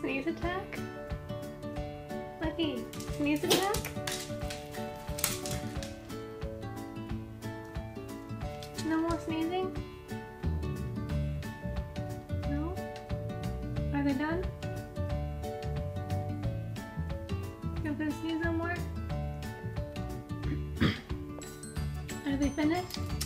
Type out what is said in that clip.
Sneeze attack? Lucky, sneeze attack? No more sneezing? No? Are they done? You're gonna sneeze no more? Are they finished?